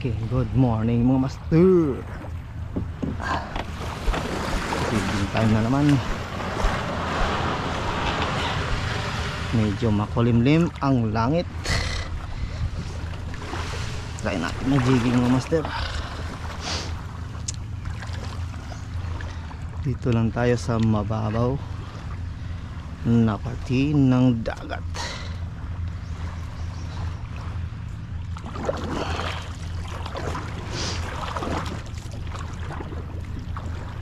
Okay, good morning mga master. Feeding time na naman. Medyo makulimlim ang langit. Try natin mag-jigging mga master. Dito lang tayo sa mababaw na parte ng dagat.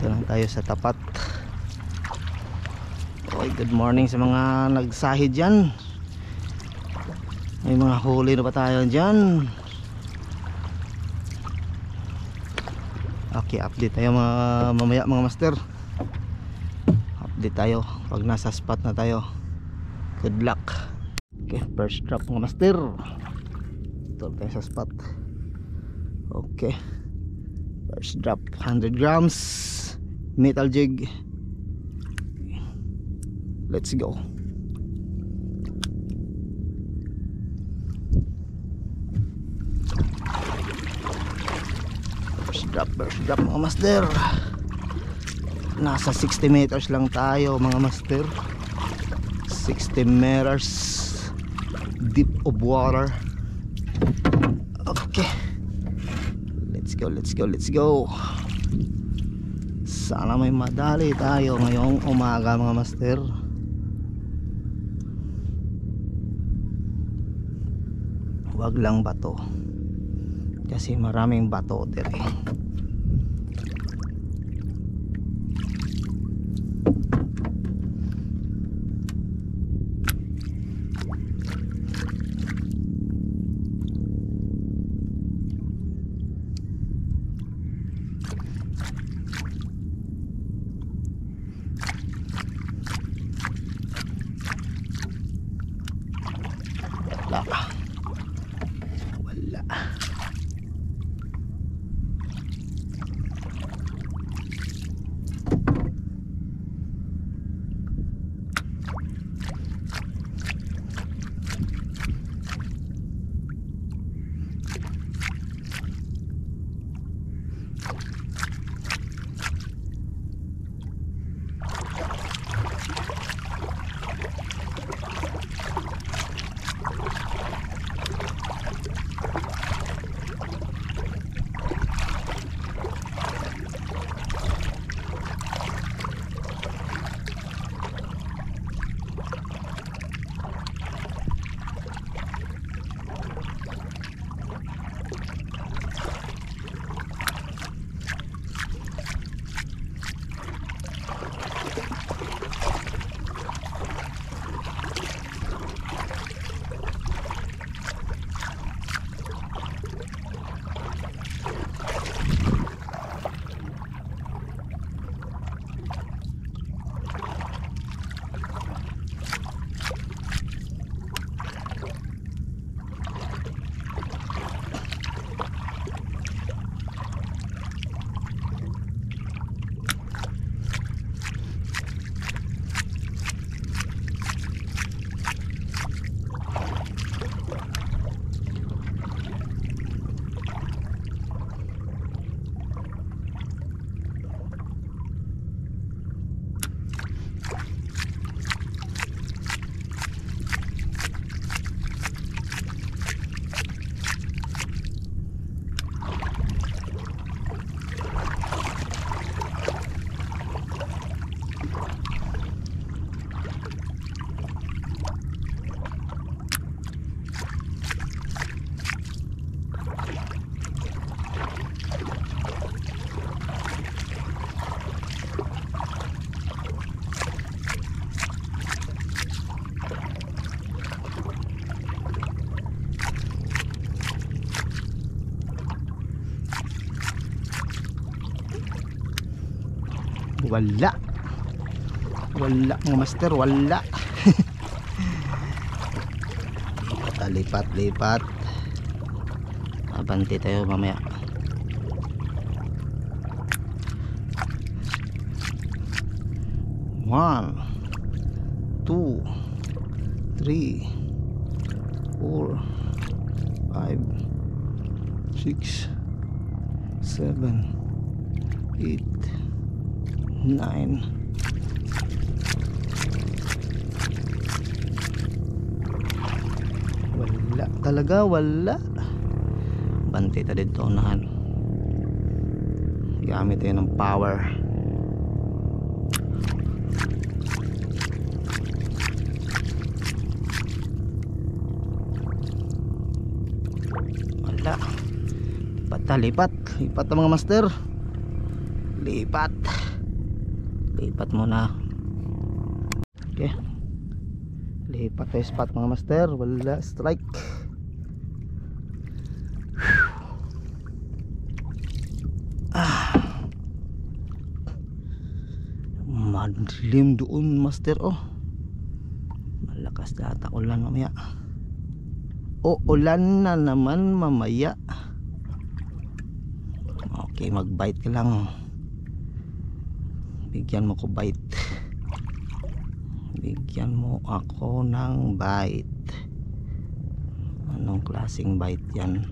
Dito lang tayo sa tapat. Okay, good morning sa mga nagsahid dyan. May mga huli na pa tayo dyan. Okay, update tayo mamaya mga master. Update tayo pag nasa spot na tayo. Good luck. Okay, first drop mga master. Ito tayo sa spot. Okay, first drop 100 grams metal jig. Let's go. First drop mga master. Nasa 60 meters lang tayo mga master. 60 meters deep of water. Okay, let's go, let's go, let's go. Sana may madali tayo ngayong umaga mga master. Wag lang bato kasi maraming bato dire. Wala. Wala. Wala mga master, wala. Lipat, lipat. Abante tayo mamaya. One, 2, 3, 4, 5, 6 7 8 9. Wala talaga, wala. Bante ta dito unahan. Gamit tayo ng power. Wala. Lipat ang mga master. Lipat muna. Okay, lipat tayo spot mga master. Wala strike. Madilim doon master. Oh, malakas data ulan mamaya. Ulan na naman mamaya. Okay, mag-bite ka lang. Bigyan mo ko bite. Bigyan mo ako ng bite. Anong klaseng bite yan?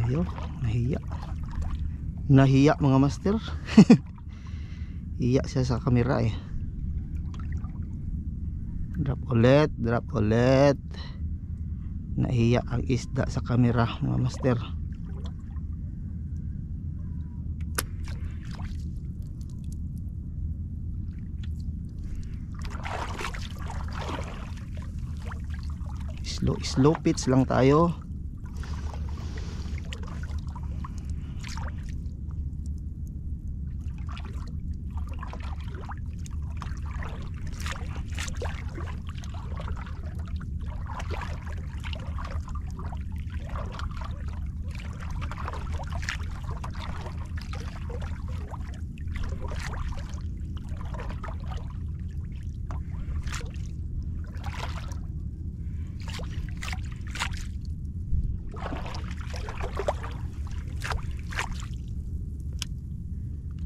Ayo, nahiya mga master. Hiya siya sa kamera eh. Drop ulit. Nahiya ang isda sa kamera mga master. Slow pitch lang tayo.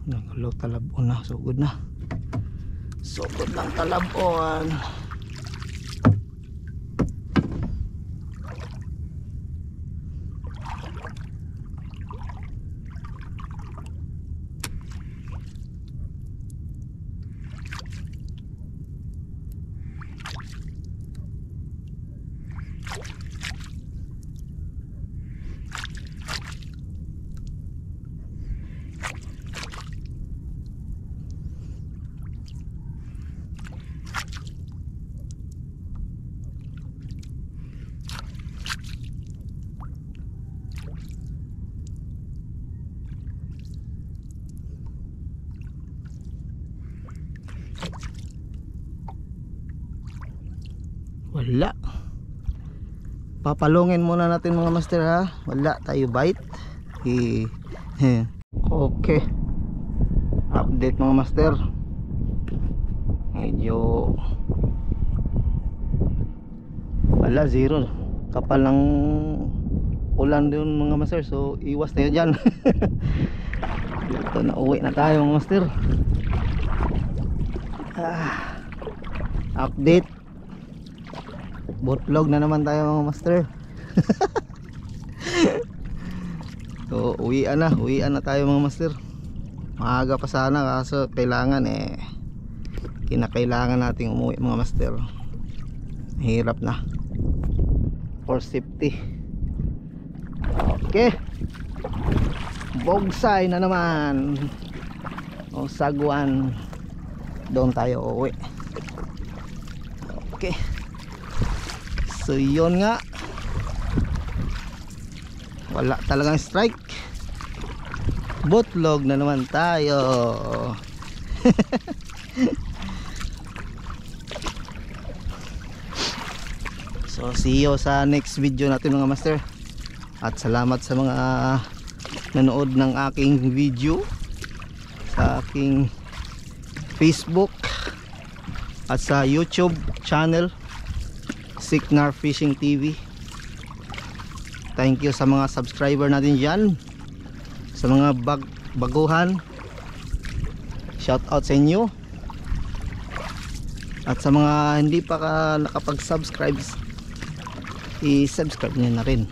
Naglo talabon na, sugod na. Sugod ng talabon. Wala. Papalungin muna natin mga master ha. Wala tayo bite. Okay. Update mga master. Medyo wala, zero. Kapal ng ulan doon mga master. So iwas tayo dyan. Ito na, uwi na tayo mga master. Update. Botlog na naman tayo mga master. So uwian na tayo mga master. Maaga pa sana kaso kailangan kinakailangan nating umuwi mga master. Hirap na for safety. Okay, bogsay na naman. o Saguan, doon tayo uuwi. Okay, so yun nga, wala talagang strike, botlog na naman tayo. So see you sa next video natin mga master, at salamat sa mga nanood ng aking video sa aking Facebook at sa YouTube channel Siknar Fishing TV. Thank you sa mga subscriber natin dyan, sa mga baguhan, shout out sa inyo, at sa mga hindi pa nakapag-subscribe, i-subscribe nyo na rin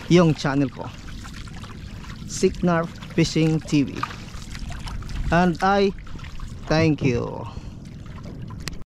yung channel ko, Siknar Fishing TV. And I thank you.